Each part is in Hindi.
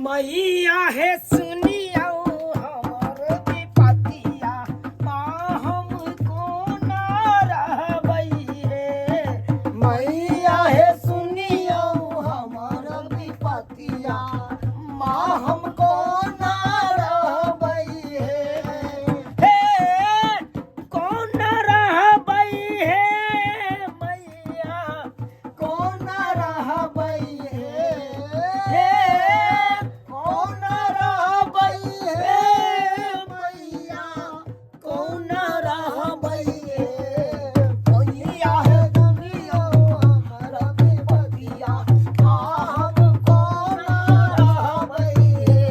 मैया है सुनियो हमर विपतिया माँ हमको ना रहबई रे। मैया है सुनियो हमर विपतिया माँ हमको ना रहबई है। हे कौन ना रहबई है मैया कौन ना रहबई है। हे कौन ना रहबई है मैया कौन ना रहबई है। मैया है सुनियो हमर विपतिया माँ हमको ना रहबई है।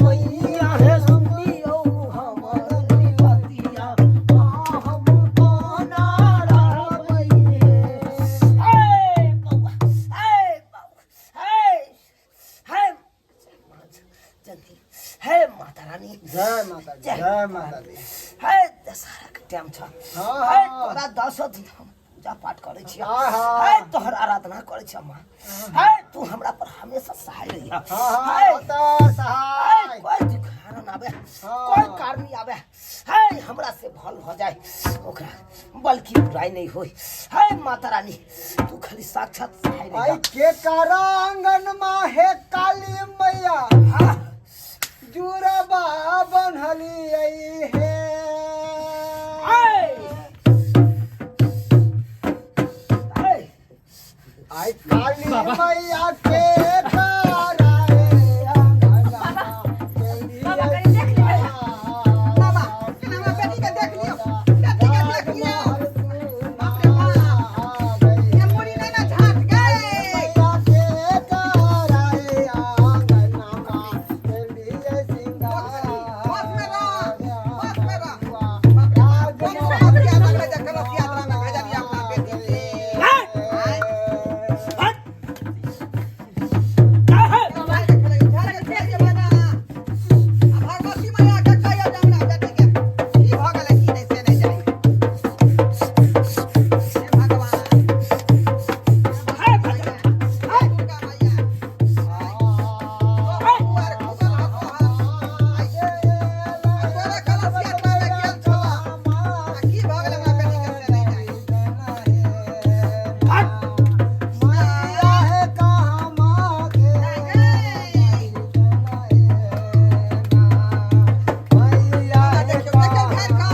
मैया है सुनियो हमर विपतिया माँ हमको ना रहबई है। हे माता रानी जय माता दी, जय माता दी। हे दशहरा के टाइम छ हाँ, हे हाँ। तोरा 10 दिन हम पूजा पाठ करे छियै हाँ, हाँ। हे तोहर आराधना करे छियै माँ हे तू हमरा पर हमेशा सहाय रहिया हाँ, होता सहाय। कोई दुखान आवे हाँ। कोई कारणी आवे हे हमरा से भल हो जाए ओकरा बल्कि बुराई नहीं होई हे माता रानी तू खाली साक्षात सहाय आई रहिया के करांगन में है काली मैया हाँ जुरबा बनहली आई है। आई काली मैया के कराए अंगना केली बाबा, कहीं देख लिया। बाबा, हमारा बेटी के देख लियो। बेटी के देख लियो। बाप रे बाप। ये मुड़ी नहीं ना झाँक गए। मैया के कराए अंगना केली सिंगार। होश में रह, होश में रह। बाप रे बाप। कौन सा यात्रा में भेजा, कलश यात्रा में भेजा दिया अपना बेटी के। आय। बाबा, झाड़ के फेंक दिया बना। आ भगवती मैया के कहियो जमुना बेटी के। की भऽ गेलै, की नहि से नहि जानी। हे भगवान। हे दुर्गा मैया। कुंवर कुंवर तोरा कलश यात्रा में गेल छौ। आ की भऽ गेलै हमरा बेटी के से नहि जानी। मैया है कहाँ माँ के मैया है देखियो देखियो घर का।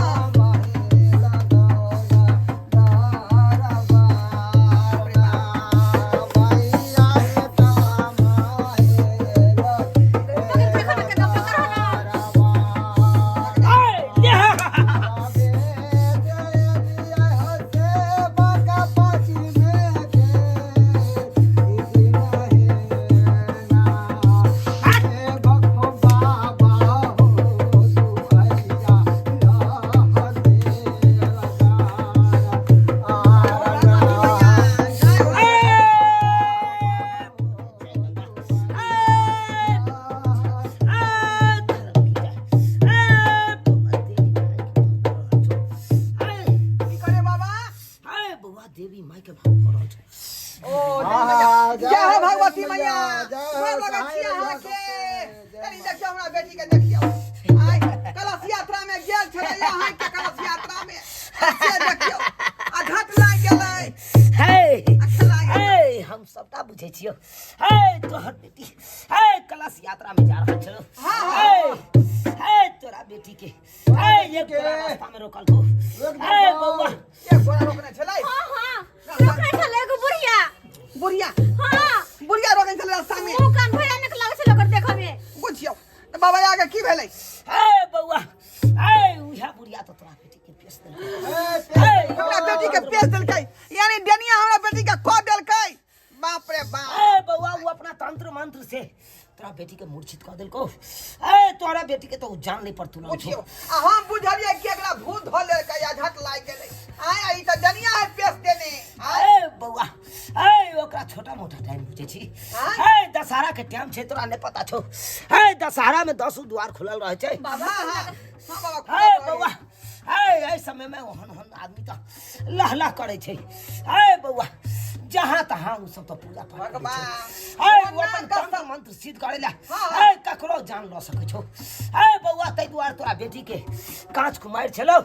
देवी माई के भाव हो रहल छै जय हो भगवती मैया। गोर लगै छी अहाँके। कनी देखियो हमरा बेटी के देखियो। आइ कलश यात्रा में गेल छलै अहाँके कलश यात्रा में। से देखियो आ घाट लागि गेलै। हे अच्छा लागि गेलै। हे हम सबटा बुझै छियो हे तोहर बेटी हे कलश यात्रा में जा रहल छौ हे तोरा बेटी के हे एक तोरा रास्ता में रोकल हो हे बौआ एक गोरा रोकने छलै। रोकने छलै एगो बुढ़िया। बुढ़िया हाँ बुढ़िया रोकने छलै रास्ता में। मुंह कान भयानक लागै छलै ओकर देखऽ में। बुझियो तऽ बाबा आगे की भेलै। हे बौआ हे उहा बुढ़िया तो तोरा बेटी के पेश देलकै हमरा बेटी के पेश देलकै यानी डेनिया हमरा बेटी के खो देलकै। बाप रे बाप। हे बौआ वो अपना तंत्र मंत्र से तोरा बेटी के मूर्छित कर देलको हे तोरा बेटी के तो जान नहीं पड़तू ना बुझियो आ हम बुझलियै कि एकरा भूत धऽ लेलकै या झट लागि गेलै। आइ ई तऽ डेनिया है पेश देने। हे बौआ हे ओकरा छोटा मोटा टाइम बुझे छी हे दशहरा के टाइम छै तोरा नहीं पता छौ हे दशहरा में 10 द्वार खुलल रहे छै बाबा हां बाबा हे बौआ हे समय में ओहन ओहन आदमी तो लह लह करे छै हे बौआ जहाँ तहाँ उ सब तो पूजा पाठ करै भगवान छै। है वो अपन तंत्र मंत्र सिद्ध करेला है ककरो जान ल सकै छौ। है बौआ तै दुआर तोरा बेटी के कांच कुमार छलौ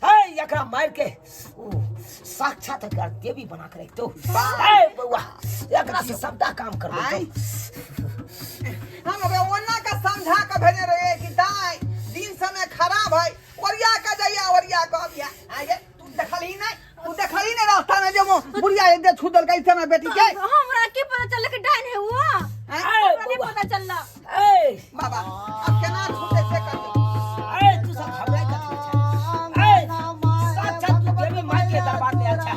है एकरा मार के उ साक्षात एकर देवी बना के रखतो। है बौआ एकरा से सबटा काम करबै हम अब ओन्ना का समझा के भेजे रहे कि दाई दिन समय खराब है ओरिया का जइया ओरिया का अबिया आगे तू देखली नहीं रास्ता में जो बुढ़िया एक दे छुदल के समय बेटी के हमरा की पता चल के डाइन है वो हमरा नहीं पता चलला। ए बाबा अब केना छुदे से कर ए तू सब घबराई जा। ए साक्षात तू देवी माँ के दरबार में अच्छा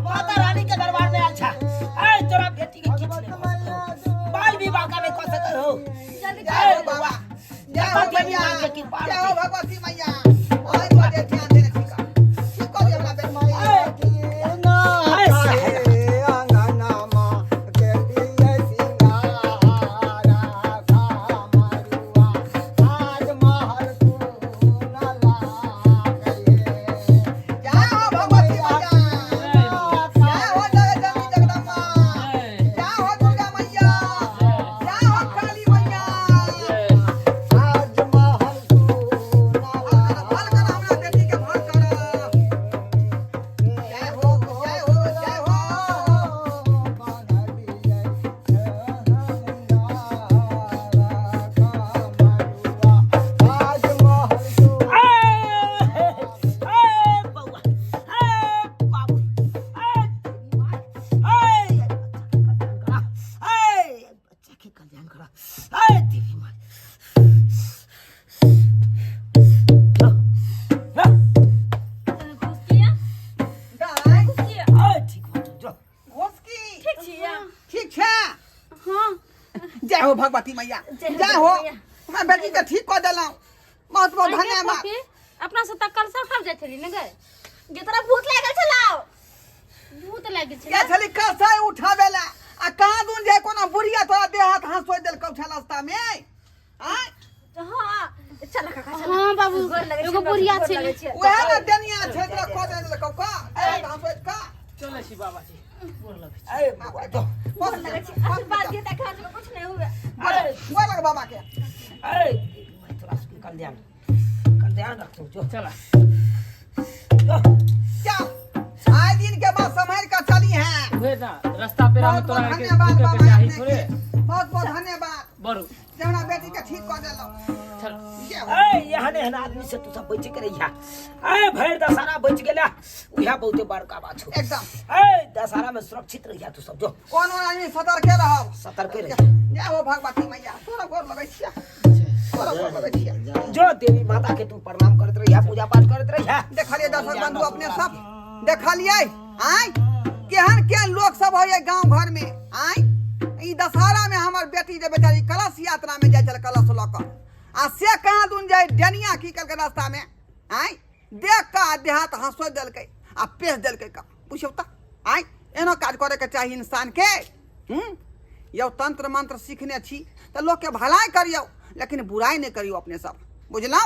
माता रानी के दरबार में अच्छा। ए तोरा बेटी के किछ नहीं कर सकतो बाल विवाह का नहीं कर सकत हो। जल्दी जय हो बाबा जय हो देवी माँ के कृपा जय हो भगवती मैया और बड़े ध्यान देने ठीक कर दे हमरा बेटी भगवती मैया जय हो मैं बेटी के ठीक कर देलौ बहुत बहुत धन्यवाद। अपना से तकल सब खा जाय छली न गए जे तोरा भूत लागल छलाओ भूत लागल छला के छली कसा उठावेला आ कहां दून जे कोना बुढ़िया तोरा देह हाथ हंसोय देल कौठा रास्ता में हां हां चल काका चल हां बाबू एगो बुढ़िया छली ओहे न देनिया छै तोरा को देल कौका ए हंसोय का चले छी बाबा जी बोल लगे। ए बाबा तो बोल लगे छी आशीर्वाद दे ता खा कुछ नहीं हुआ। बोल लग बाबा के ए मैं तोरा से कल्याण रखतो जो चला क्या आए दिन के बाद संभाल कर चली है वे ना रास्ता पे हम तोरा के धन्यवाद के बाबा चाही थोड़े बहुत बहुत धन्यवाद बरू जहना बेटी के ठीक कर देलो चल ए यहां ने आदमी से तू सब बच के रहिया। ए भैर दशहरा बच गेला उहा बहुते बड़का बात हो एकदम ए दशहरा में सुरक्षित रहिया तू सब जो कौन आदमी सतर्क रहब सतर्क रहिया। जय हो भगवती मैया तोरा गोर लगै छिया तोरा गोर लगै छिया जो देवी माता के तू प्रणाम करत रहिया पूजा पाठ करत रहिया। देखलिए दर्शक बंधु अपने सब देखलिए आय केहन केहन लोग सब होय गांव घर में आय ई दशहरा में हमर बेटी जे बेचारी कलश यात्रा में जाय चल कलश ल क आ से कहां दून जाय डनिया की कर के रास्ता में आय देख का देहात हंसो देल के आ पेश देल के का पूछो त आय एनो काज करे के चाहिए इंसान के यो तंत्र मंत्र सीखने छी त लोग के भलाई करियो लेकिन बुराई नहीं करियो अपने सब बुझलौ।